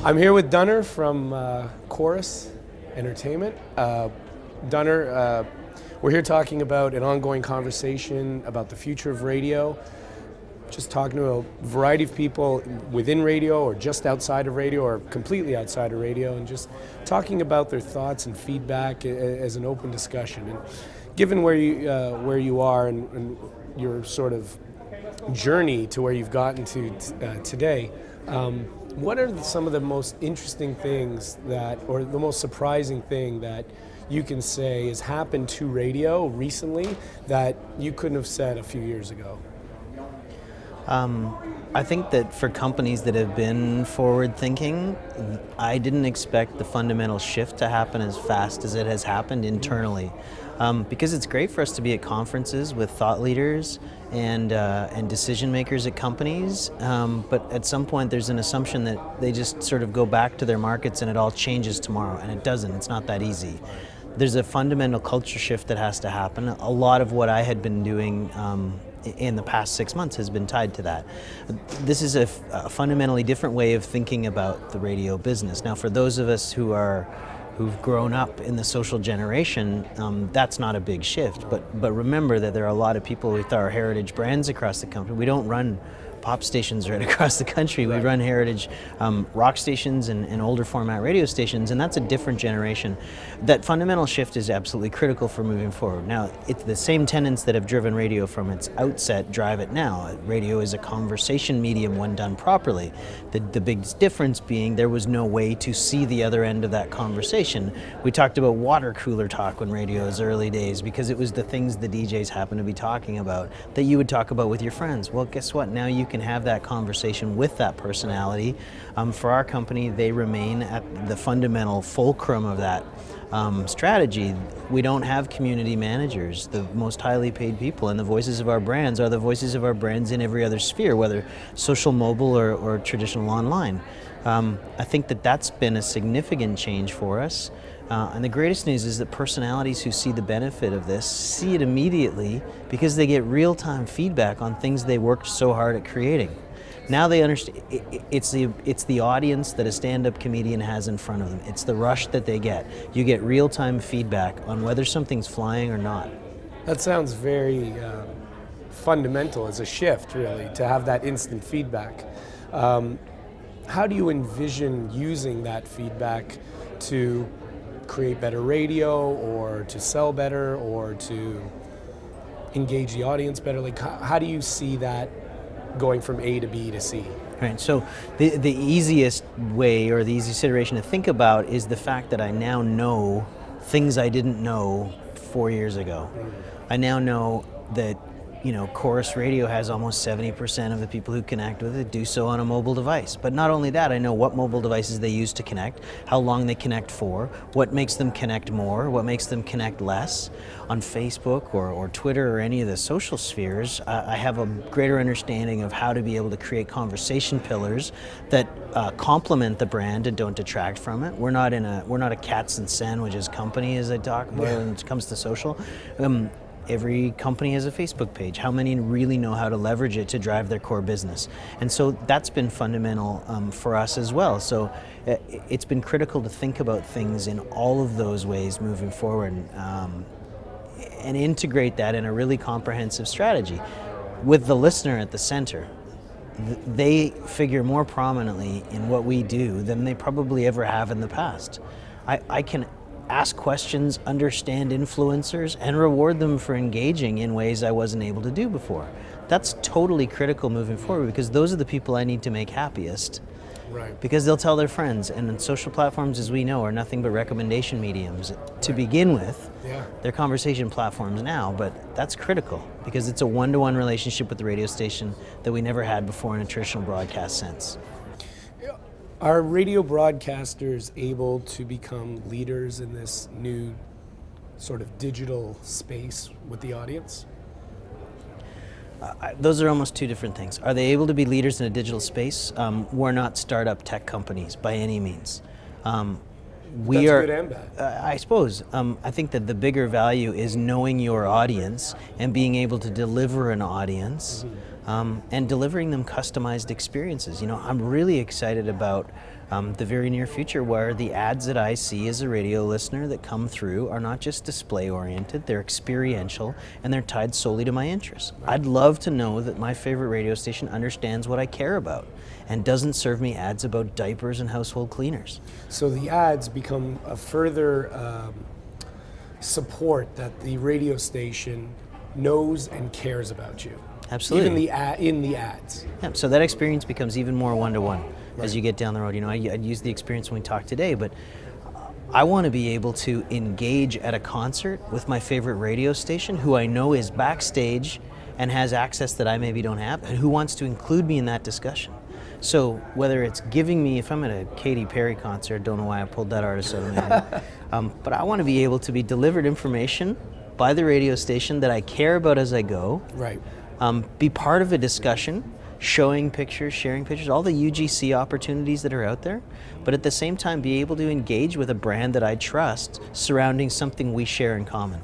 I'm here with Dunner from Corus Entertainment. Dunner, we're here talking about an ongoing conversation about the future of radio, just talking to a variety of people within radio or just outside of radio or completely outside of radio, and just talking about their thoughts and feedback as an open discussion. And given where you are and your sort of journey to where you've gotten to today, what are some of the most interesting things or the most surprising thing that you can say has happened to radio recently that you couldn't have said a few years ago? I think that for companies that have been forward-thinking, I didn't expect the fundamental shift to happen as fast as it has happened internally. Because it's great for us to be at conferences with thought leaders and decision makers at companies, but at some point there's an assumption that they just sort of go back to their markets and it all changes tomorrow, and it doesn't. It's not that easy. There's a fundamental culture shift that has to happen. A lot of what I had been doing in the past 6 months has been tied to that. This is a fundamentally different way of thinking about the radio business. Now, for those of us who've grown up in the social generation, that's not a big shift. But remember that there are a lot of people with our heritage brands across the country. We don't run pop stations right across the country. We run heritage rock stations and older format radio stations, and that's a different generation. That fundamental shift is absolutely critical for moving forward. Now, it's the same tenets that have driven radio from its outset drive it now. Radio is a conversation medium when done properly. The biggest difference being there was no way to see the other end of that conversation. We talked about water cooler talk when radio's early days because it was the things the DJs happened to be talking about that you would talk about with your friends. Well, guess what? Now you can have that conversation with that personality. For our company, they remain at the fundamental fulcrum of that strategy. We don't have community managers. The most highly paid people and the voices of our brands are the voices of our brands in every other sphere, whether social, mobile, or traditional online. I think that that's been a significant change for us. And the greatest news is that personalities who see the benefit of this see it immediately because they get real-time feedback on things they worked so hard at creating. Now they understand it's the audience that a stand-up comedian has in front of them. It's the rush that they get. You get real-time feedback on whether something's flying or not. That sounds very fundamental as a shift, really, to have that instant feedback. How do you envision using that feedback to create better radio, or to sell better, or to engage the audience better? Like, how do you see that going from A to B to C? Right, so the easiest way, or the easiest iteration to think about, is the fact that I now know things I didn't know 4 years ago. I now know that Corus Radio has almost 70% of the people who connect with it do so on a mobile device. But not only that, I know what mobile devices they use to connect, how long they connect for, what makes them connect more, what makes them connect less. On Facebook or Twitter or any of the social spheres, I have a greater understanding of how to be able to create conversation pillars that complement the brand and don't detract from it. We're not a cats and sandwiches company, as I talk about when it comes to social. Every company has a Facebook page. How many really know how to leverage it to drive their core business? And so that's been fundamental for us as well. So it's been critical to think about things in all of those ways moving forward and integrate that in a really comprehensive strategy with the listener at the center. They figure more prominently in what we do than they probably ever have in the past. I can ask questions, understand influencers, and reward them for engaging in ways I wasn't able to do before. That's totally critical moving forward because those are the people I need to make happiest. Right. Because they'll tell their friends, and social platforms, as we know, are nothing but recommendation mediums to begin with. Yeah. They're conversation platforms now, but that's critical because it's a one-to-one relationship with the radio station that we never had before in a traditional broadcast sense. Are radio broadcasters able to become leaders in this new sort of digital space with the audience? Those are almost two different things. Are they able to be leaders in a digital space? We're not startup tech companies by any means. That's good and bad. I suppose. I think that the bigger value is knowing your audience and being able to deliver an audience and delivering them customized experiences. I'm really excited about the very near future, where the ads that I see as a radio listener that come through are not just display oriented, they're experiential, and they're tied solely to my interests. I'd love to know that my favorite radio station understands what I care about and doesn't serve me ads about diapers and household cleaners. So the ads become a further support that the radio station knows and cares about you. Absolutely. Even in the ads. Yeah, so that experience becomes even more one-to-one as you get down the road. I'd use the experience when we talked today, but I want to be able to engage at a concert with my favorite radio station, who I know is backstage and has access that I maybe don't have, and who wants to include me in that discussion. So whether it's giving me, if I'm at a Katy Perry concert, don't know why I pulled that artist out of my head, but I want to be able to be delivered information by the radio station that I care about as I go. Right. Be part of a discussion, showing pictures, sharing pictures, all the UGC opportunities that are out there, but at the same time be able to engage with a brand that I trust surrounding something we share in common.